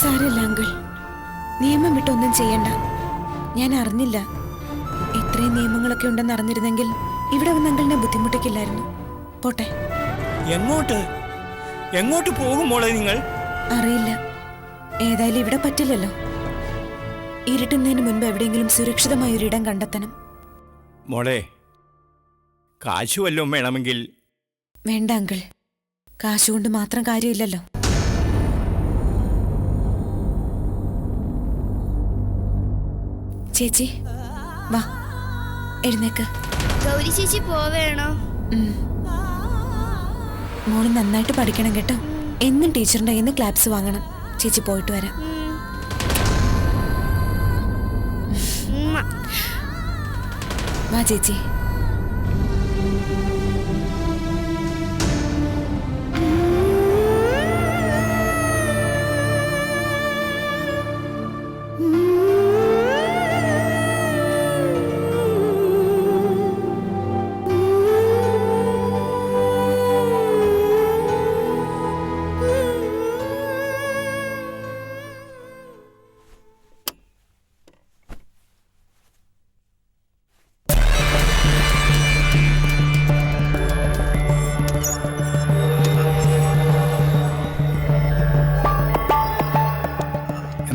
സാരമില്ല അങ്കിൾ, നിയമം വിട്ടൊന്നും ചെയ്യണ്ട. ഞാൻ അറിഞ്ഞില്ല. ഇത്രയും നിയമങ്ങളൊക്കെ ഉണ്ടെന്ന് അറിഞ്ഞിരുന്നെങ്കിൽ ഇവിടെ വന്ന് അങ്കിളിനെ ബുദ്ധിമുട്ടിക്കില്ലായിരുന്നു. പോട്ടെ. എങ്ങോട്ട് എങ്ങോട്ട് പോകും മോളെ നിങ്ങൾ? അറിയില്ല. ഏതായാലും ഇവിടെ പറ്റില്ലല്ലോ. ഇരുട്ടുന്നതിന് മുൻപ് എവിടെയെങ്കിലും സുരക്ഷിതമായ ഒരിടം കണ്ടെത്തണം. മോളെ, കാശ് വല്ലതും വേണമെങ്കിൽ. വേണ്ട അങ്കിൾ, കാശുകൊണ്ട് മാത്രം കാര്യമില്ലല്ലോ. ചേച്ചി വാ, എഴുന്നേക്ക്. ഗൗരി ചേച്ചി പോവേണോ? മോള് നന്നായിട്ട് പഠിക്കണം കേട്ടോ. എന്നും ടീച്ചറിന്റെ കയ്യിൽ നിന്ന് ക്ലാപ്സ് വാങ്ങണം. ചേച്ചി പോയിട്ട് വരാം. വാ ചേച്ചി.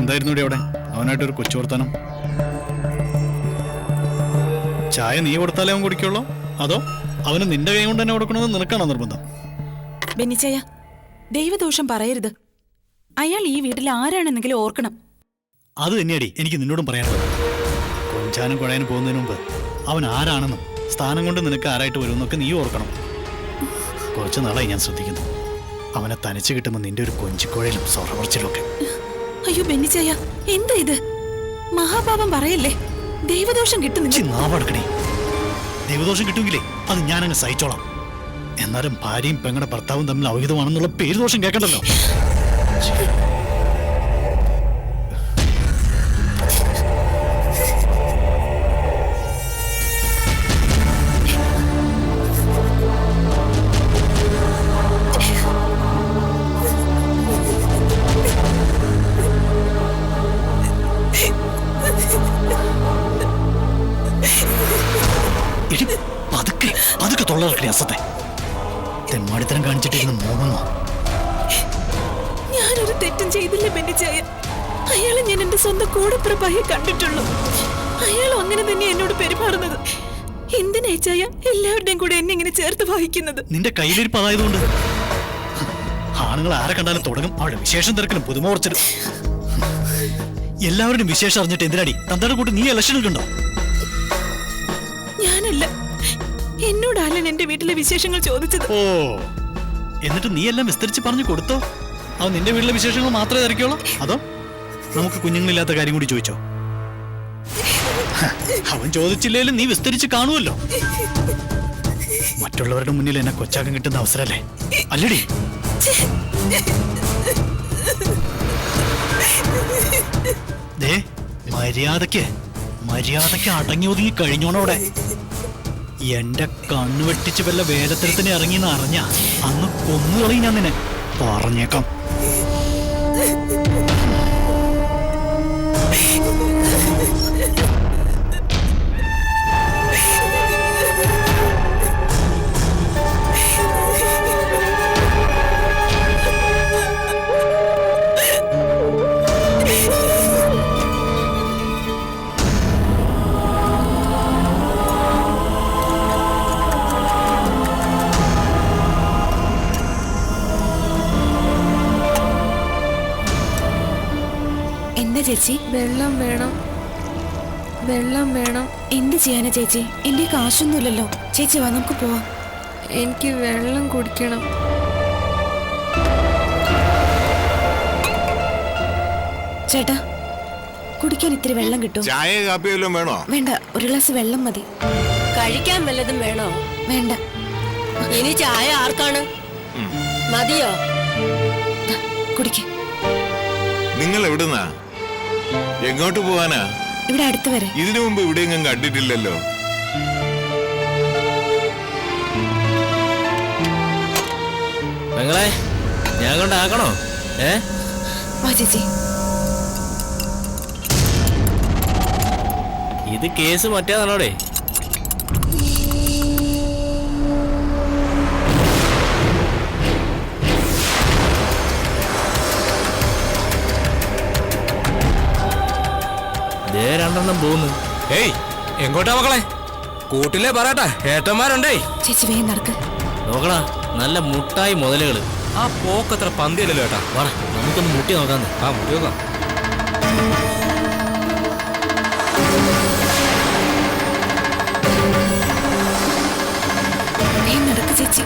എന്തായിരുന്നു അവിടെ അവനായിട്ടൊരു കൊച്ചു വർത്താനം? ചായ നീ കൊടുത്താലേ അവൻ കുടിക്കുള്ളൂ, അതോ അവന് നിന്റെ കൈ കൊണ്ട് തന്നെ കൊടുക്കണമെന്ന് നിനക്കാണോ നിർബന്ധം? ബെന്നിച്ചയ്യ, ദൈവദോഷം പറയരുത്. അയാൾ ഈ വീട്ടിൽ ആരാണെന്നെങ്കിലും ഓർക്കണം. അത് തന്നെയാടി എനിക്ക് നിന്നോടും പറയാനുള്ളത്. കൊഞ്ചാനും കുഴയാനും പോകുന്നതിന് മുമ്പ് അവൻ ആരാണെന്നും സ്ഥാനം കൊണ്ട് നിനക്ക് ആരായിട്ട് വരുമെന്നൊക്കെ നീ ഓർക്കണം. കുറച്ച് നാളായി ഞാൻ ശ്രദ്ധിക്കുന്നു. അവനെ തനിച്ച് കിട്ടുമ്പോൾ നിന്റെ ഒരു കൊഞ്ചിക്കുഴയിലും സൊറപറച്ചിലും ഒക്കെ. അയ്യോ ബെന്നിച്ചയ്യ, എന്താ ഇത്? മഹാപാപം പറയല്ലേ. ദൈവദോഷം കിട്ടുന്നില്ലേ? ദൈവദോഷം കിട്ടുമെങ്കിലേ അത് ഞാനങ്ങ് സഹിച്ചോളാം. എന്നാലും ഭാര്യയും പെങ്ങളുടെ ഭർത്താവും തമ്മിൽ അവിഹിതമാണെന്നുള്ള പേര് ദോഷം കേൾക്കണ്ടല്ലോ. പതുക്കെ തൊള്ളറക്കണേ അസത്തെ. തെമ്മാടിത്തരം കാണിച്ചിട്ടിരുന്ന മോഹമോ? ഞാനൊരു തെറ്റും ചെയ്തില്ല ബെന്നിച്ചയ്യ. അയാളെ ഞാൻ എന്റെ സ്വന്തം കൂടപ്പിറപ്പായി കണ്ടിട്ടുള്ളൂ. അയാളും അങ്ങനെ തന്നെ എന്നോട് പെരുമാറുന്നത്. എന്തിനയച്ചായ എല്ലാവരുടെയും കൂടെ എന്നെ ഇങ്ങനെ ചേർത്ത് വായിക്കുന്നത്? നിന്റെ കയ്യിലിരിപ്പ് അതായതുകൊണ്ട്. ആണുങ്ങൾ ആരെ കണ്ടാലും തുടങ്ങും അവളുടെ വിശേഷം തിരക്കലും പുതുമോർച്ചലും. എല്ലാവരുടെയും വിശേഷം അറിഞ്ഞിട്ട് എന്തിനാടി തന്തയുടെ കൂട്ടി നീ ഇലക്ഷനിൽ കണ്ടോ? ഞാനല്ല, എന്നോടാലൻ എന്റെ വീട്ടിലെ വിശേഷങ്ങൾ ചോദിച്ചത്. ഓ, എന്നിട്ട് നീ എല്ലാം വിസ്തരിച്ച് പറഞ്ഞു കൊടുത്തോ? അത് നിന്റെ വീട്ടിലെ വിശേഷങ്ങൾ മാത്രമേ തിരക്കുള്ളൂ, അതോ നമുക്ക് കുഞ്ഞുങ്ങളില്ലാത്ത കാര്യം കൂടി ചോദിച്ചോ? അവൻ ചോദിച്ചില്ലേലും നീ വിസ്തരിച്ച് കാണുമല്ലോ. മറ്റുള്ളവരുടെ മുന്നിൽ എന്നെ കൊച്ചാക്കാൻ കിട്ടുന്ന അവസരല്ലേ അല്ലടി? ദേ, മര്യാദക്ക് അടങ്ങി ഒതുങ്ങി കഴിഞ്ഞോണോടെ. എന്റെ കണ്ണു വെട്ടിച്ച് വല്ല വേലത്തരത്തിന് ഇറങ്ങിന്ന് അറിഞ്ഞ അന്ന് കൊന്നുകളി ഞാൻ നിന്നെ, പറഞ്ഞേക്കാം. ചേച്ചി വെള്ളം വേണം. എന്ത് ചെയ്യാനാ ചേച്ചി? എന്റെ കാശൊന്നുമില്ലല്ലോ. ചേച്ചി വാ, നമുക്ക് പോവാം. എനിക്ക് വെള്ളം കുടിക്കണം. ചേട്ടാ, കുടിക്കാൻ ഇത്തിരി വെള്ളം കിട്ടും? ചായ കാപ്പി വല്ലതും വേണോ? വേണ്ട, ഒരു ഗ്ലാസ് വെള്ളം മതി. കഴിക്കാൻ വല്ലതും വേണോ? വേണ്ട. ഇനി ചായ ആർക്കാണ്? മതിയോ? കുടിക്ക്. നിങ്ങൾ എവിടുന്നാ? എങ്ങോട്ട് പോവാനാ? ഇവിടെ അടുത്ത് വരെ. ഇതിനു മുമ്പ് ഇവിടെയെങ്ങും കണ്ടിട്ടില്ലല്ലോ. നിങ്ങളെ ഞാൻ കൊണ്ടാക്കണോ? വാ ചേച്ചി. ഇത് കേസ് മറ്റേതാണോടെ? രണ്ടെണ്ണം പോകുന്നു. ഏയ് എങ്ങോട്ടാ മക്കളെ? കൂട്ടിലെ പറയട്ടെ, ഏട്ടന്മാരുണ്ടേ. ചേച്ചി വേഗം നടക്ക്. നോക്കടാ, നല്ല മുട്ടായി മുതലുകള്. ആ പോക്കത്ര പന്തിയല്ലോ ഏട്ടാ. വാ നമുക്കൊന്ന് മുട്ടി നോക്കാന്ന്. ആ മുട്ടി നോക്കാം. വേഗം നടക്ക് ചേച്ചി.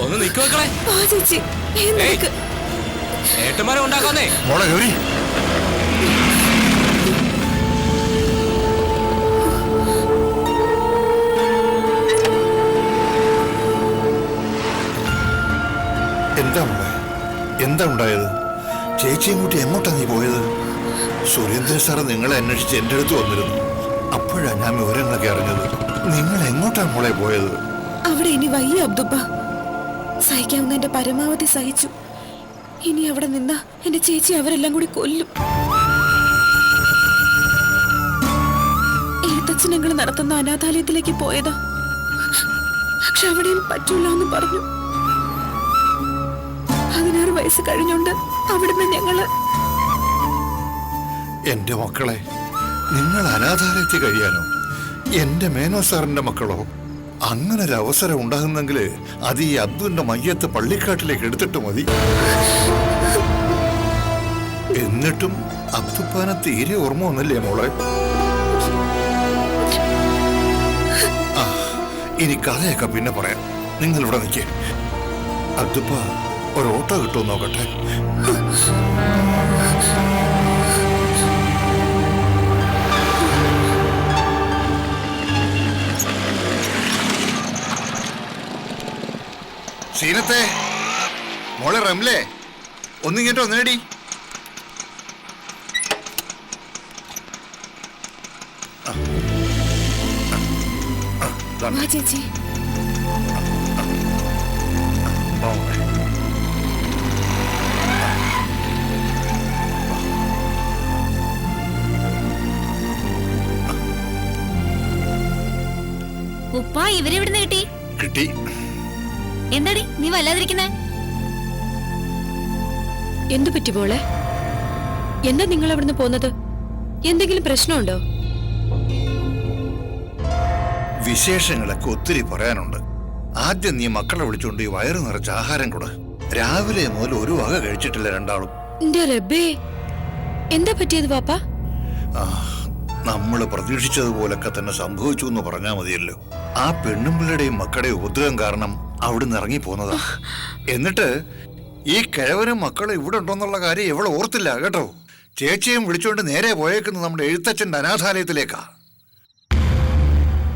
ഒന്ന് നിക്ക് മക്കളെ. വാ ചേച്ചി വേഗം ഏയ്, നടക്ക്. ഏട്ടന്മാരെ ഉണ്ടാക്കാന്നേ. മോളെ ഗൗരി, എന്താ മോളെ, എന്താ ഉണ്ടായത്? ചേച്ചിയും കൂട്ടി എങ്ങോട്ടാ നീ പോയത്? സുരേന്ദ്രൻ സാറ് നിങ്ങളെ അന്വേഷിച്ച് എൻ്റെ അടുത്ത് വന്നിരുന്നു. അപ്പോഴാ ഞാൻ വിവരങ്ങളൊക്കെ അറിഞ്ഞത്. നിങ്ങൾ എങ്ങോട്ടാ മോളെ പോയത്? അവിടെ ഇനി വയ്യ അബ്ദുപ്പ. സഹിക്കാവുന്നതിന്റെ പരമാവധി സഹിച്ചു. ഇനി അവിടെ നിന്നാ എന്റെ ചേച്ചി അവരെല്ലാം കൂടി കൊല്ലും. എഴുത്തച്ഛനങ്ങൾ നടത്തുന്ന അനാഥാലയത്തിലേക്ക് പോയതാ. പക്ഷെ അവിടെയും പറ്റൂല എന്ന് പറഞ്ഞു. 16 വയസ്സ് കഴിഞ്ഞോണ്ട് അവിടുന്ന് ഞങ്ങള്. എന്റെ മക്കളെ, നിങ്ങൾ അനാഥാലയത്തിൽ കഴിയാനോ? എന്റെ മേനോ സാറിന്റെ മക്കളോ? അങ്ങനെ ഒരു അവസരം ഉണ്ടാകുന്നെങ്കിൽ അത് ഈ അബ്ദുവിന്റെ മയ്യത്ത് പള്ളിക്കാട്ടിലേക്ക് എടുത്തിട്ട് മതി. എന്നിട്ടും അബ്ദുപ്പാനെ തീരെ ഓർമ്മ ഒന്നല്ലേ മോളെ? ആ, ഇനി കഥയൊക്കെ പിന്നെ പറയാം. നിങ്ങൾ ഇവിടെ നിൽക്കേ. അബ്ദുപ്പ ഒരു ഓട്ടോ കിട്ടുമോ നോക്കട്ടെ. സീനത്തെ മോളെ റംലേ, ഒന്നിങ്ങോട്ടോ നേടി. വാ ചേച്ചി. ഉപ്പ ഇവരെവിടുന്ന് കിട്ടി? കിട്ടി. എന്താടി നീ വല്ലാതിരിക്കുന്നേ? എന്തു പറ്റി മോളെ? എന്താ നിങ്ങൾ അവിടുന്ന് പോന്നത്? എന്തെങ്കിലും പ്രശ്നമുണ്ടോ? വിശേഷങ്ങളൊക്കെ ഒത്തിരി പറയാനുണ്ട്. ആദ്യം നീ മക്കളെ വിളിച്ചോണ്ട് ഈ വയറ് നിറച്ച് ആഹാരം കൊടു. രാവിലെ മുതൽ ഒരു വക കഴിച്ചിട്ടില്ല രണ്ടാളും. എന്റെ റബ്ബേ, എന്താ പറ്റിയത് പാപ്പ? നമ്മൾ പ്രതീക്ഷിച്ചതുപോലൊക്കെ തന്നെ സംഭവിച്ചു എന്ന് പറഞ്ഞാൽ മതിയല്ലോ. ആ പെണ്ണുമ്പിള്ളയുടെയും മക്കളുടെയും ഉപദ്രവം കാരണം അവിടുന്ന് ഇറങ്ങി പോന്നതാ. എന്നിട്ട് ഈ കിഴവനും മക്കളും ഇവിടെ ഉണ്ടോന്നുള്ള കാര്യം ഇവളെ ഓർത്തില്ല കേട്ടോ. ചേച്ചിയും വിളിച്ചോണ്ട് നേരെ പോയേക്കുന്നത് നമ്മുടെ എഴുത്തച്ഛന്റെ അനാഥാലയത്തിലേക്കാ.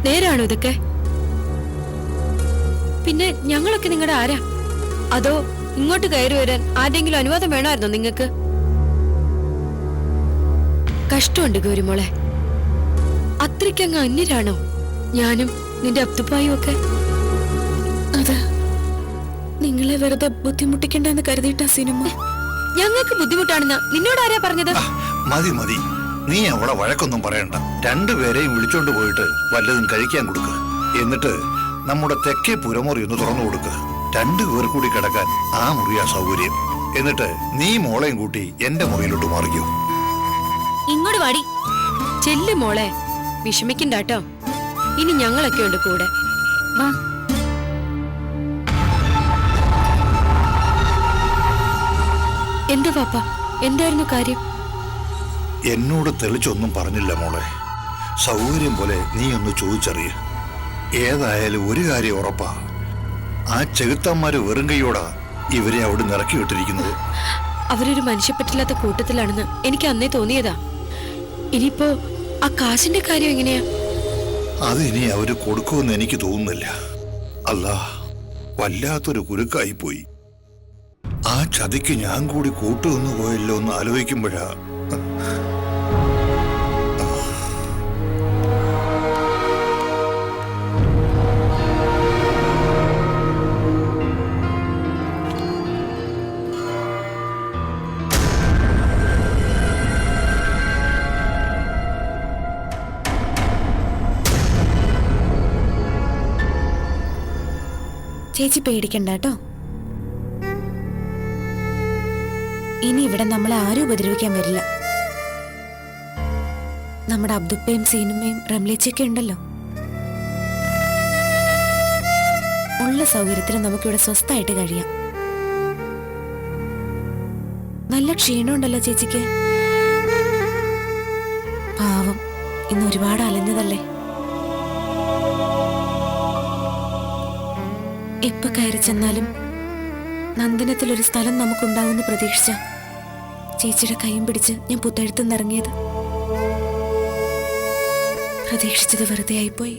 നേരാണോ ഇതൊക്കെ? പിന്നെ ഞങ്ങളൊക്കെ നിങ്ങളുടെ ആരാ? അതോ ഇങ്ങോട്ട് കയറി വരാൻ ആരെങ്കിലും അനുവാദം വേണമായിരുന്നോ നിങ്ങക്ക്? കഷ്ടമുണ്ട് ഗൗരിമോളെ. അത്രയ്ക്കങ്ങ് അന്യരാണോ ഞാനും നിന്റെ അബ്ദുപ്പായും ഒക്കെ? അത് നിങ്ങളെ വെറുതെ ബുദ്ധിമുട്ടിക്കണ്ടെന്ന് കരുതിയിട്ടാ സിനിമ. ഞങ്ങൾക്ക് ബുദ്ധിമുട്ടാണെന്ന് നിന്നോട് ആരാ പറഞ്ഞത്? മതി മതി, നീ അവളെ വഴക്കൊന്നും പറയണ്ട. രണ്ടുപേരെയും വിളിച്ചോണ്ട് പോയിട്ട് വല്ലതും കഴിക്കാൻ കൊടുക്കുക. എന്നിട്ട് നമ്മുടെ തെക്കേ പുരമുറി ഒന്ന് തുറന്നു കൊടുക്കുക. 2 പേർ കൂടി കിടക്കാൻ ആ മുറിയാ സൗകര്യം. എന്നിട്ട് നീ മോളെയും കൂട്ടി എന്റെ മുറിയിലോട്ട് മാറിക്കോ. ഇങ്ങോട്ട് വാടി. ചെല്ലു മോളെ, വിഷമിക്കണ്ടാട്ടോ. ഇനി ഞങ്ങളൊക്കെ ഉണ്ട് കൂടെ. വാ. എന്താ പാപ്പ, എന്തായിരുന്നു കാര്യം? എന്നോട് തെളിച്ചൊന്നും പറഞ്ഞില്ല മോളെ. സൗകര്യം പോലെ നീ ഒന്ന് ചോദിച്ചറിയ. ഏതായാലും ഒരു കാര്യം ഉറപ്പാ, ആ ചെകുത്തന്മാര് വെറും കൈയോടാ ഇവരെ അവിടെ ഇറക്കി വിട്ടിരിക്കുന്നത്. അവരൊരു മനുഷ്യപ്പറ്റില്ലാത്ത കൂട്ടത്തിലാണെന്ന് എനിക്ക് അന്നേ തോന്നിയതാ. ഇനിയിപ്പോ ആ കാശിന്റെ കാര്യം എങ്ങനെയാ? അതിനി അവര് കൊടുക്കുമെന്ന് എനിക്ക് തോന്നുന്നില്ല. അല്ല, വല്ലാത്തൊരു കുരുക്കായിപ്പോയി. ആ ചതിക്ക് ഞാൻ കൂടി കൂട്ടുവന്നു പോയല്ലോ എന്ന് ആലോചിക്കുമ്പോഴാ. ചേച്ചി പേടിക്കണ്ട കേട്ടോ. ഇനി ഇവിടെ നമ്മളെ ആരും ഉപദ്രവിക്കാൻ വരില്ല. നമ്മുടെ അബ്ദുപ്പയും സീനുമയും റംലേച്ചയൊക്കെ ഉണ്ടല്ലോ. ഉള്ള സൗകര്യത്തിൽ നമുക്കിവിടെ സ്വസ്ഥായിട്ട് കഴിയാം. നല്ല ക്ഷീണമുണ്ടല്ലോ ചേച്ചിക്ക്. പാവം, ഇന്ന് ഒരുപാട് അലഞ്ഞതല്ലേ. എപ്പോ കയറി ചെന്നാലും നന്ദനത്തിലൊരു സ്ഥലം നമുക്കുണ്ടാവുമെന്ന് പ്രതീക്ഷിച്ച ചേച്ചിയുടെ കൈയും പിടിച്ച് ഞാൻ പുത്തെഴുത്തുനിന്ന് ഇറങ്ങിയത്. പ്രതീക്ഷിച്ചത് വെറുതെ ആയിപ്പോയി.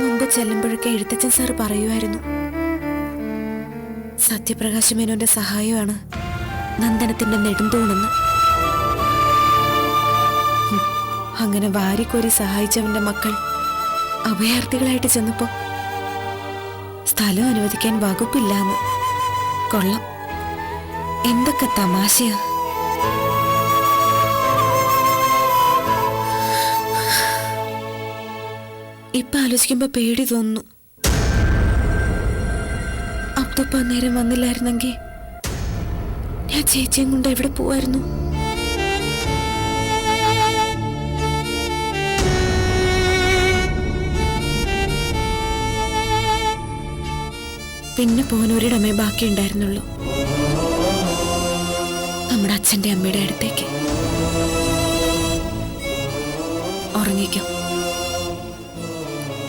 മുമ്പ് ചെല്ലുമ്പോഴൊക്കെ എഴുത്തച്ഛൻ സാറ് പറയുമായിരുന്നു, സത്യപ്രകാശ് മേനോന്റെ സഹായമാണ് നന്ദനത്തിന്റെ നെടുന്തൂണെന്ന്. അങ്ങനെ വാരിക്കോരി സഹായിച്ചവന്റെ മക്കൾ അഭയാർത്ഥികളായിട്ട് ചെന്നപ്പോ സ്ഥലം അനുവദിക്കാൻ വകുപ്പില്ലാന്ന്. കൊള്ളാം, എന്തൊക്കെ തമാശയാ. ഇപ്പൊ ആലോചിക്കുമ്പോ പേടി തോന്നുന്നു. അബ്ദുപ്പ നേരം വന്നില്ലായിരുന്നെങ്കിൽ ഞാൻ ചേച്ചിയും കൊണ്ട് എവിടെ പോവായിരുന്നു? പിന്നെ പോനൂരിടമേ ബാക്കി ഉണ്ടായിരുന്നുള്ളൂ, നമ്മുടെ അച്ഛൻ്റെ അമ്മയുടെ അടുത്തേക്ക്. ഉറങ്ങിക്കോ,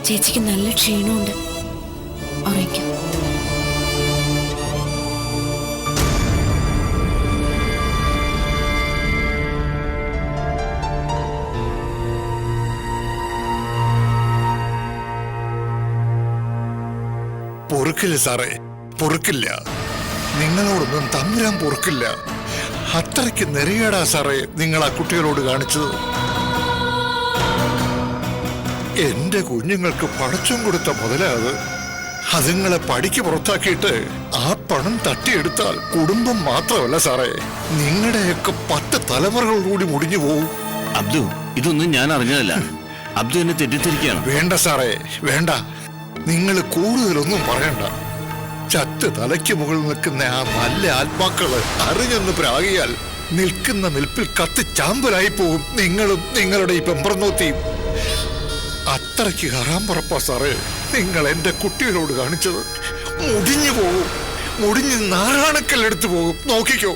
ചേച്ചിക്ക് നല്ല ക്ഷീണമുണ്ട്. ഉറങ്ങിക്കോ. പൊറുക്കില്ല സാറേ, പൊറുക്കില്ല. നിങ്ങളോടൊന്നും തമ്പുരാൻ പൊറുക്കില്ല. അത്രയ്ക്ക് നെറിയാടാ സാറേ നിങ്ങൾ ആ കുട്ടികളോട് കാണിച്ചത്. എന്റെ കുഞ്ഞുങ്ങൾക്ക് പടച്ചും കൊടുത്ത മുതലാത്. അതുങ്ങളെ പടിക്ക് പുറത്താക്കിയിട്ട് ആ പണം തട്ടിയെടുത്താൽ കുടുംബം മാത്രമല്ല സാറേ, നിങ്ങളുടെയൊക്കെ 10 തലമുറകൾ കൂടി മുടിഞ്ഞു പോവും. അബ്ദു, ഇതൊന്നും ഞാൻ അറിഞ്ഞതല്ല. അബ്ദു എന്നെ തെറ്റിദ്ധരിക്കുകയാണ്. വേണ്ട സാറേ, വേണ്ട. നിങ്ങൾ കൂടുതലൊന്നും പറയണ്ട. ചത്ത് തലയ്ക്ക് മുകളിൽ നിൽക്കുന്ന ആ നല്ല ആത്മാക്കള് അറിഞ്ഞൊന്ന് പ്രാകിയാൽ നിൽക്കുന്ന നിൽപ്പിൽ കത്ത് ചാമ്പലായി പോകും നിങ്ങളും നിങ്ങളുടെ ഈ പെമ്പറന്നോത്തിയും. അത്രയ്ക്ക് ഹറാമ്പറപ്പാ സാറേ നിങ്ങൾ എന്റെ കുട്ടികളോട് കാണിച്ചത്. മുടിഞ്ഞു പോകും, മുടിഞ്ഞ് നാരാണക്കല്ലെടുത്തു പോകും. നോക്കിക്കോ.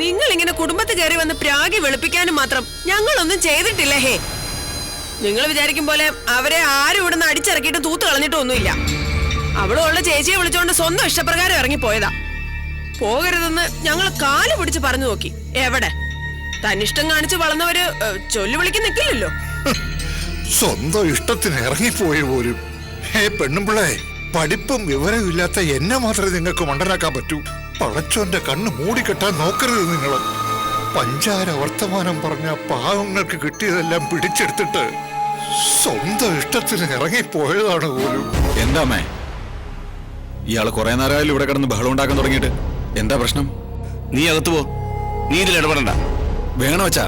നിങ്ങൾ ഇങ്ങനെ കുടുംബത്തിൽ കയറി വന്ന് പ്രാഗി വെളുപ്പിക്കാനും മാത്രം ഞങ്ങളൊന്നും ചെയ്തിട്ടില്ല. ഹേ, നിങ്ങൾ വിചാരിക്കും പോലെ അവരെ ആരും ഇവിടുന്ന് അടിച്ചിറക്കിയിട്ട് തൂത്ത് കളഞ്ഞിട്ടൊന്നുമില്ല. അവളുള്ള ചേച്ചിയെ വിളിച്ചോണ്ട് സ്വന്തം ഇഷ്ടപ്രകാരം ഇറങ്ങിപ്പോയതാ. പോകരുതെന്ന് ഞങ്ങൾ കാല് പിടിച്ച് പറഞ്ഞു നോക്കി. എവിടെ? തന്നിഷ്ടം കാണിച്ച് വളർന്നവര് ചൊല്ലു വിളിക്ക് നിൽക്കില്ലല്ലോ. സ്വന്തം ഇഷ്ടത്തിന് ഇറങ്ങിപ്പോയ പോലും. ഹേ പെണ്ണുമ്പിള്ളേ, പഠിപ്പും വിവരവും ഇല്ലാത്ത എന്നെ മാത്രമേ നിങ്ങൾക്ക് മണ്ടനാക്കാൻ പറ്റൂ. പടച്ചോന്റെ കണ്ണ് മൂടിക്കെട്ടാൻ നോക്കരുത് നിങ്ങൾ. പഞ്ചാര വർത്തമാനം പറഞ്ഞ പാവങ്ങൾക്ക് കിട്ടിയതെല്ലാം പിടിച്ചെടുത്തിട്ട് സ്വന്തം ഇഷ്ടത്തിന് ഇറങ്ങിപ്പോയതാണ് പോലും. എന്താ അമ്മേ, ഇയാള് കുറെ നേരമായാലും ഇവിടെ കിടന്ന് ബഹളം ഉണ്ടാക്കാൻ തുടങ്ങിയിട്ട്. എന്താ പ്രശ്നം? നീ അകത്ത് പോ, നീ ഇതിൽ ഇടപെടണ്ട. വേണോ വച്ചാ?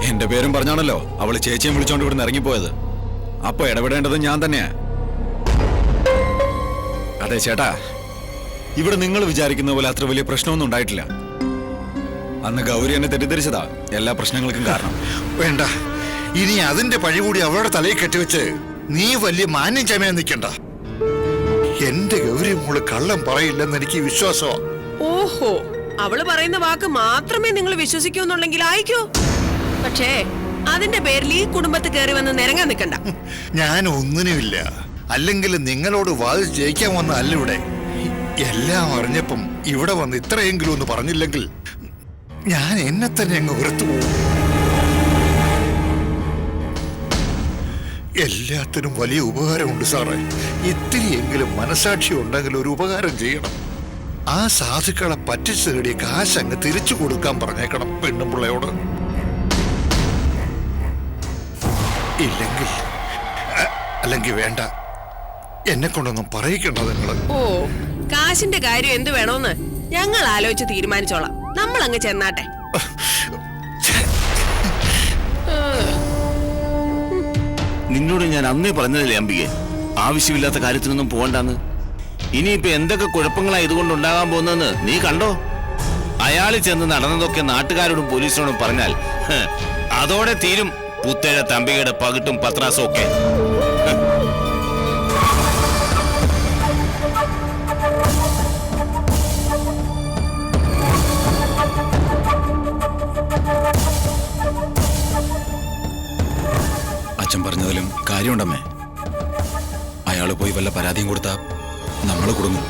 എന്റെ പേരും പറഞ്ഞാണല്ലോ അവള് ചേച്ചിയും വിളിച്ചോണ്ട് ഇവിടുന്ന് ഇറങ്ങിപ്പോയത്. അപ്പൊ ഇടപെടേണ്ടത് ഞാൻ തന്നെയാ. അതെ ചേട്ടാ, ഇവിടെ നിങ്ങൾ വിചാരിക്കുന്ന പോലെ അത്ര വലിയ പ്രശ്നമൊന്നും ഉണ്ടായിട്ടില്ല. അന്ന് ഗൗരി എന്നെ തെറ്റിദ്ധരിച്ചതാ എല്ലാ പ്രശ്നങ്ങൾക്കും കാരണം. വേണ്ട, ഇനി അതിന്റെ പഴി കൂടി അവളുടെ തലയിൽ കെട്ടിവെച്ച് നീ വലിയ മാന്യം ചമയാൻ നിൽക്കണ്ട. എന്റെ ഗൗരി മോള് കള്ളം പറയില്ലെന്ന് എനിക്ക് വിശ്വാസമാ. ഓഹോ, അവള് പറയുന്ന വാക്ക് മാത്രമേ നിങ്ങൾ വിശ്വസിക്കൂ എന്നുണ്ടെങ്കിൽ അയക്കൂ. പക്ഷേ അതിന്റെ പേരിൽ ഈ കുടുംബത്തിൽ കയറി വന്ന് നിരങ്ങാൻ നിൽക്കണ്ട. ഞാൻ ഒന്നിനുമില്ല. അല്ലെങ്കിൽ നിങ്ങളോട് വാദിച്ച് ജയിക്കാൻ വന്ന അല്ല ഇവിടെ. എല്ലാം അറിഞ്ഞപ്പം ഇവിടെ വന്ന് ഇത്രയെങ്കിലും ഒന്ന് പറഞ്ഞില്ലെങ്കിൽ ഞാൻ എന്നെ തന്നെ അങ്ങ് വെറുത്തു പോകും. എല്ലാത്തിനും വലിയ ഉപകാരമുണ്ട് സാറേ. ഇത്തിരിയെങ്കിലും മനസാക്ഷി ഉണ്ടെങ്കിൽ ഒരു ഉപകാരം ചെയ്യണം. ആ സാധുക്കളെ പറ്റിച്ചു നേടിയ കാശ് അങ്ങ് തിരിച്ചു കൊടുക്കാൻ പറഞ്ഞേക്കണം പെണ്ണുപിള്ളയോട്. അല്ലെങ്കിൽ വേണ്ട, എന്നെ കൊണ്ടൊന്നും പറയിക്കണ്ട നിങ്ങള്. ഓ, കാശിന്റെ കാര്യം എന്ത് വേണോന്ന് ഞങ്ങൾ ആലോചിച്ച് തീരുമാനിച്ചോളാം. നമ്മൾ അങ്ങ് ചെന്നാട്ടെ. നിന്നോട് ഞാൻ അന്നേ പറഞ്ഞതല്ലേ അംബികെ, ആവശ്യമില്ലാത്ത കാര്യത്തിനൊന്നും പോകണ്ടെന്ന്. ഇനിയിപ്പോ എന്തൊക്കെ കുഴപ്പങ്ങളാ ഇതുകൊണ്ടുണ്ടാകാൻ പോകുന്നതെന്ന് നീ കണ്ടോ? അയാൾ ചെന്ന് നടന്നതൊക്കെ നാട്ടുകാരോടും പോലീസിനോടും പറഞ്ഞാൽ അതോടെ തീരും പുത്തേഴ തമ്പികയുടെ പകിട്ടും പത്രാസും ഒക്കെ. അച്ഛൻ പറഞ്ഞതിലും കാര്യമുണ്ടമ്മേ. അയാള് പോയി വല്ല പരാതിയും കൊടുത്താ നമ്മള് കുടുങ്ങും.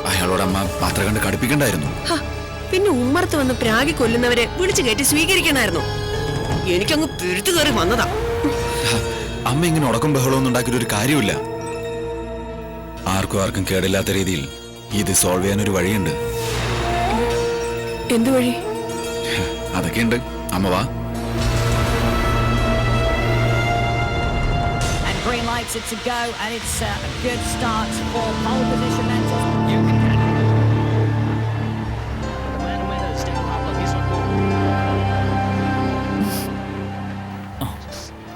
അയാളോടമ്മ പാത്ര കണ്ട് കടുപ്പിക്കണ്ടായിരുന്നു. പിന്നെ ഉമ്മർത്ത് വന്ന് പ്രാഗി കൊല്ലുന്നവരെ വിളിച്ചു കയറ്റി സ്വീകരിക്കണമായിരുന്നു. എനിക്കങ്ങ് പെരുത്തു കയറി വന്നതാ. അമ്മ ഇങ്ങനെ ഉടക്കം ബഹളമൊന്നും ഉണ്ടാക്കിയിട്ട് ഒരു കാര്യമില്ല. ആർക്കും കേടില്ലാത്ത രീതിയിൽ ഇത് സോൾവ് ചെയ്യാനൊരു വഴിയുണ്ട്. എന്തു വഴി? അതൊക്കെയുണ്ട്. അമ്മ വാ. Green lights, it's a go, and it's a good start for pole position.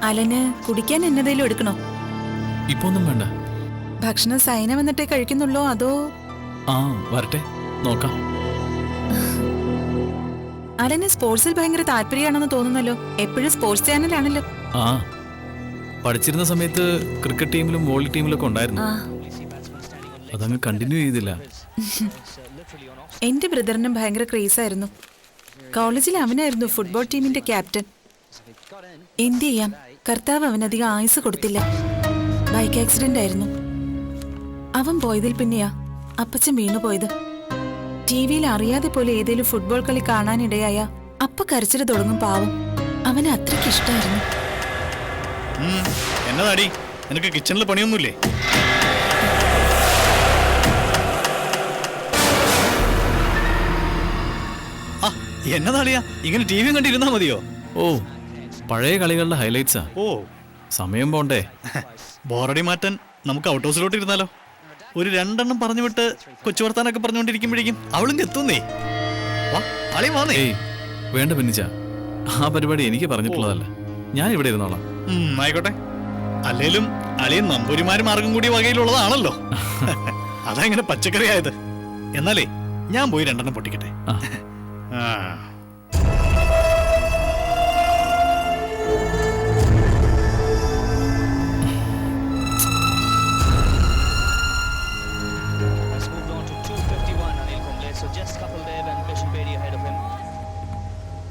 അലന് കുടിക്കാൻ എന്നതേലും എടുക്കണോ? ഇപ്പൊ ഒന്നും വേണ്ട. ഭക്ഷണം സൈന വന്നിട്ടേ കഴിക്കുന്നുള്ളോ അതോ? വരട്ടെ, നോക്കാം. അലന് സ്പോർട്സിൽ ഭയങ്കര താല്പര്യമാണെന്ന് തോന്നുന്നല്ലോ. എപ്പോഴും സ്പോർട്സ് ചാനലാണല്ലോ. പഠിച്ചിരുന്ന സമയത്ത് ക്രിക്കറ്റ് ടീമിലും വോളി ടീമിലൊക്കെ ഉണ്ടായിരുന്നു. അതങ്ങ് കണ്ടിന്യൂ ചെയ്തില്ല. എന്റെ ബ്രദറിനും ഭയങ്കര ക്രേസ് ആയിരുന്നു. കോളേജിൽ അവനായിരുന്നു ഫുട്ബോൾ ടീമിന്റെ ക്യാപ്റ്റൻ. എന്ത് ചെയ്യാം, കർത്താവ് അവനധികം ആയുസ് കൊടുത്തില്ല. ബൈക്ക് ആക്സിഡന്റ് ആയിരുന്നു. അവൻ പോയതിൽ പിന്നെയാ അപ്പച്ചൻ വീണുപോയത്. ടിവിയിൽ അറിയാതെ പോലെ ഏതേലും ഫുട്ബോൾ കളി കാണാനിടയായ അപ്പ കരച്ചിൽ തുടങ്ങും. പാവം, അവന് അത്രയ്ക്ക് ഇഷ്ടമായിരുന്നു. എന്നതാടി, നിനക്ക് കിച്ചണിൽ പണിയൊന്നുമില്ലേ? എന്നതാളിയാ, ഇങ്ങനെ ടി വിയും കണ്ടിരുന്നാ മതിയോ? പഴയ കളികളുടെ ഹൈലൈറ്റ്സാ. സമയം പോണ്ടേ? ബോറടി മാറ്റാൻ നമുക്ക് ഔട്ട് ഹൗസിലോട്ട് ഇരുന്നാലോ? ഒരു 2 എണ്ണം പറഞ്ഞു വിട്ട് കൊച്ചു വർത്താനൊക്കെ പറഞ്ഞുകൊണ്ടിരിക്കുമ്പോഴേക്കും അവളും എത്തുന്നേ. വേണ്ട പിന്നിച്ച, ആ പരിപാടി എനിക്ക് പറഞ്ഞിട്ടുള്ളതല്ല. ഞാൻ ഇവിടെ ഇരുന്നോളാം. ആയിക്കോട്ടെ. അല്ലേലും അളിയൻ നമ്പൂരിമാര് മാർഗം കൂടി വകയിലുള്ളതാണല്ലോ. അതാ ഇങ്ങനെ പച്ചക്കറി ആയത്. എന്നാലേ ഞാൻ പോയി 2 എണ്ണം പൊട്ടിക്കട്ടെ.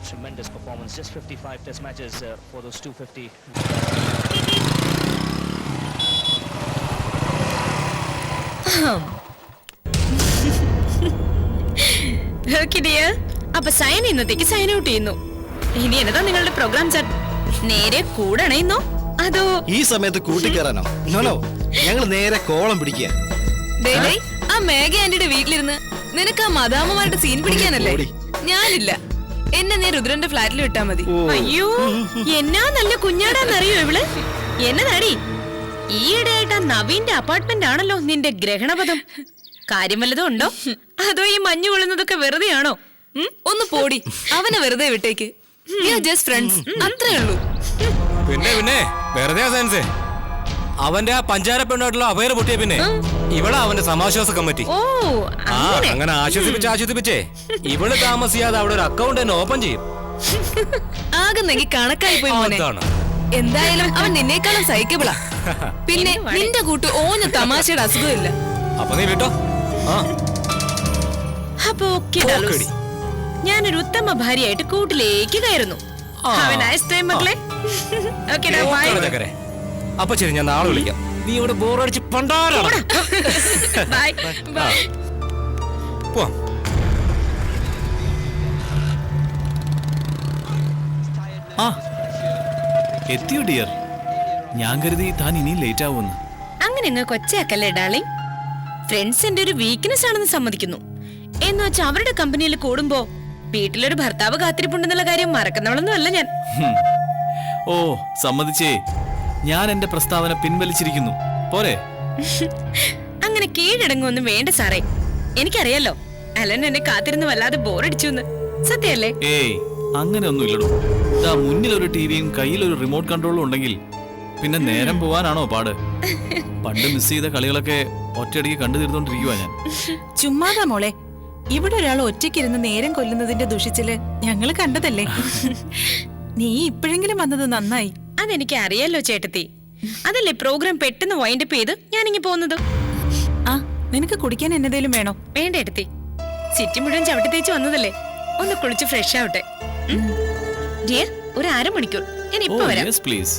Tremendous performance, just 55 test matches for those 250. അപ്പൊ സൈൻ ഇന്നത്തേക്ക് സൈൻ ഔട്ട് ചെയ്യുന്നു. ഇനി എന്നതാ നിങ്ങളുടെ പ്രോഗ്രാം ചാറ്റ്? നേരെ കൂടെ അണയുന്നോ അതോ ഈ സമയത്ത് കൂട്ടിക്കേറാനോ? നോനോ, ഞങ്ങൾ നേരെ കോളം പിടിക്കുക. ആ മേഘ ആന്റിയുടെ വീട്ടിലിരുന്ന് നിനക്ക് ആ മദാമ്മമാരുടെ സീൻ പിടിക്കാനല്ലേ? ഞാനില്ല, എന്നെ നീ രുദ്രന്റെ ഫ്ലാറ്റിൽ വിട്ടാ മതി. അയ്യോ, എന്നാ നല്ല കുഞ്ഞാടാന്നറിയോ ഇവള്? എന്നതാടി, ഈയിടെയായിട്ട് ആ നവീന്റെ അപ്പാർട്ട്മെന്റ് ആണല്ലോ നിന്റെ ഗ്രഹണപഥം. കാര്യം വല്ലതും ഉണ്ടോ അതോ ഈ മഞ്ഞു കൊള്ളുന്നതൊക്കെ വെറുതെ ആണോ? ഒന്ന് പോടി, അവനെ വെറുതെ വിട്ടേക്ക്. ജസ്റ്റ് ഫ്രണ്ട്സ്, അത്രേ ഉള്ളൂ. പിന്നെ വെറുതെ സയൻസേ അവന്റെ ആ പഞ്ചാര പെണ്ണായിട്ടുള്ള അപകട പൊട്ടിയ പിന്നെ ഇവളാ അവന്റെ സമാശ്വാസ കമ്മിറ്റി. അങ്ങനെ ആശ്വസിപ്പിച്ചേ ഇവള് താമസിയാതെ അവിടെ ഒരു അക്കൗണ്ട് തന്നെ ഓപ്പൺ ചെയ്യും. ആകുന്നെങ്കിൽ കണക്കായി പോയി മോനെ. എന്തായാലും അവൻ നിന്നേക്കാളും സഹിക്കബിളാ. പിന്നെ നിന്റെ കൂട്ട് ഓഞ്ഞ തമാശയുടെ അസുഖമില്ല. അപ്പൊ നീ വിട്ടോ. അപ്പൊ ഓക്കെ ഡാലൂസ്, ഞാനൊരു ഉത്തമ ഭാര്യയായിട്ട് കൂട്ടിലേക്ക് കയറുന്നു. Have a nice time, മക്കളെ. Okay, now bye. ചക്കരെ. അപ്പൊ ശരി, ഞാൻ നാളെ വിളിക്കാം. നീ ഇവിടെ ബോറടിച്ച് പണ്ടാരാണ്. Bye. Bye. പോവാം. ആ എത്തിയോ ഡിയർ? ഞാൻ കരുതി താൻ ഇനിയും ലേറ്റ് ആവുമെന്ന്. അങ്ങനെ അങ്ങ് കൊച്ചയാക്കല്ലേ ഡാർലിംഗ്. ഫ്രണ്ട്സിന്റെ ഒരു വീക്ക്നെസ് ആണെന്ന് സമ്മതിക്കുന്നു. എന്ന് വെച്ചാൽ അവരുടെ കമ്പനിയിൽ കൂടുമ്പോ വീട്ടിലൊരു ഭർത്താവ് കാത്തിരിപ്പുണ്ടെന്നുള്ള കാര്യം മറക്കുന്നവളൊന്നും അല്ല ഞാൻ. ഓ സമ്മതിച്ചേ, ഞാൻ എന്റെ പ്രസ്താവന പിൻവലിച്ചിരിക്കുന്നു. പോരെ? അങ്ങനെ കീഴടങ്ങൊന്നും വേണ്ട സാറേ. എനിക്കറിയാലോ അലൻ എന്നെ കാത്തിരുന്ന് വല്ലാതെ ബോറടിച്ചു എന്ന്. സത്യല്ലേ? ഏയ് അങ്ങനെ ഒന്നും ഇല്ലടോ. ഇതാ മുന്നിൽ ഒരു ടിവിയും കയ്യിൽ ഒരു റിമോട്ട് കൺട്രോളും ഉണ്ടെങ്കിൽ പിന്നെ നേരം പോവാനാണോ പാട്? പണ്ട് മിസ് ചെയ്ത കളികളൊക്കെ ഒറ്റയടിക്ക് കണ്ടു തീർത്തോണ്ടിരിക്കുവാ ഞാൻ. ചുമ്മാതാ മോളെ, ഇവിടെ ഒരാൾ ഒറ്റയ്ക്കിരുന്ന് നേരം കൊല്ലുന്നതിന്റെ ദുഷിച്ചില് ഞങ്ങള് കണ്ടതല്ലേ. നീ ഇപ്പോഴെങ്കിലും വന്നത് നന്നായി. അതെനിക്ക് അറിയാലോ ചേട്ടത്തി. അതല്ലേ പ്രോഗ്രാം പെട്ടെന്ന് വൈൻഡപ്പ് ചെയ്ത് ഞാനിങ്ങി പോകുന്നത്. ആ നിനക്ക് കുടിക്കാൻ എന്നതേലും വേണോ? വേണ്ട എടുത്തി, സിറ്റി മുഴുവൻ ചവിട്ടി തേച്ച് വന്നതല്ലേ, ഒന്ന് കുളിച്ച് ഫ്രഷ് ആവട്ടെ. ഡിയർ, ഒരു അരമണിക്കൂർ ഞാൻ ഇപ്പൊ വരാം. പ്ലീസ്.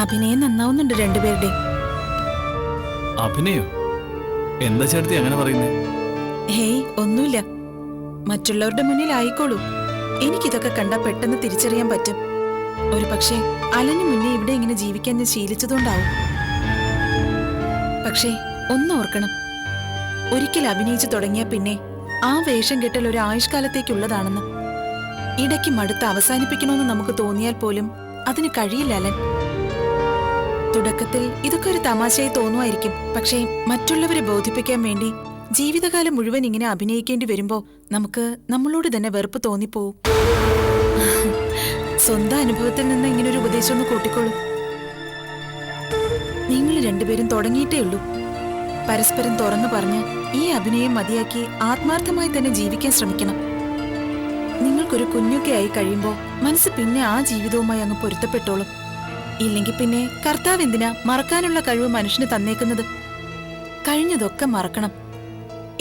അഭിനയം നന്നാവുന്നുണ്ട് രണ്ടുപേരുടെ. അഭിനയോ? എന്താ ചേട്ടത്തി അങ്ങനെ പറയുന്നേ? ഹേയ് ഒന്നുമില്ല, മറ്റുള്ളവരുടെ മുന്നിൽ ആയിക്കോളൂ. എനിക്കിതൊക്കെ കണ്ട പെട്ടെന്ന് തിരിച്ചറിയാൻ പറ്റും. ഒരു പക്ഷേ അലന് മുന്നേ ഇവിടെ ഇങ്ങനെ ജീവിക്കാൻ ഞാൻ ശീലിച്ചതുകൊണ്ടാവും. പക്ഷേ ഒന്നോർക്കണം, ഒരിക്കൽ അഭിനയിച്ചു തുടങ്ങിയ പിന്നെ ആ വേഷം കെട്ടൽ ഒരു ആയുഷ്കാലത്തേക്കുള്ളതാണെന്ന്. ഇടയ്ക്ക് മടുത്ത് അവസാനിപ്പിക്കണമെന്ന് നമുക്ക് തോന്നിയാൽ പോലും അതിന് കഴിയില്ല അലൻ. തുടക്കത്തിൽ ഇതൊക്കെ ഒരു തമാശയായി തോന്നുമായിരിക്കും. പക്ഷേ മറ്റുള്ളവരെ ബോധിപ്പിക്കാൻ വേണ്ടി ജീവിതകാലം മുഴുവൻ ഇങ്ങനെ അഭിനയിക്കേണ്ടി വരുമ്പോ നമുക്ക് നമ്മളോട് തന്നെ വെറുപ്പ് തോന്നിപ്പോവും. സ്വന്തം അനുഭവത്തിൽ നിന്ന് ഇങ്ങനൊരു ഉപദേശം ഒന്ന് കൂട്ടിക്കോളൂ. നിങ്ങൾ രണ്ടുപേരും തുടങ്ങിയിട്ടേ ഉള്ളൂ. പരസ്പരം തുറന്നു പറഞ്ഞ് ഈ അഭിനയം മതിയാക്കി ആത്മാർത്ഥമായി തന്നെ ജീവിക്കാൻ ശ്രമിക്കണം. നിങ്ങൾക്കൊരു കുഞ്ഞൊക്കെ ആയി കഴിയുമ്പോ മനസ്സ് പിന്നെ ആ ജീവിതവുമായി അങ്ങ് പൊരുത്തപ്പെട്ടോളും. ഇല്ലെങ്കിൽ പിന്നെ കർത്താവ് എന്തിനാ മറക്കാനുള്ള കഴിവ് മനുഷ്യന് തന്നേക്കുന്നത്? കഴിഞ്ഞതൊക്കെ മറക്കണം,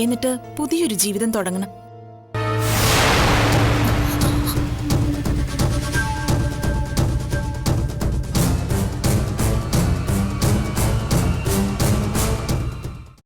എന്നിട്ട് പുതിയൊരു ജീവിതം തുടങ്ങണം.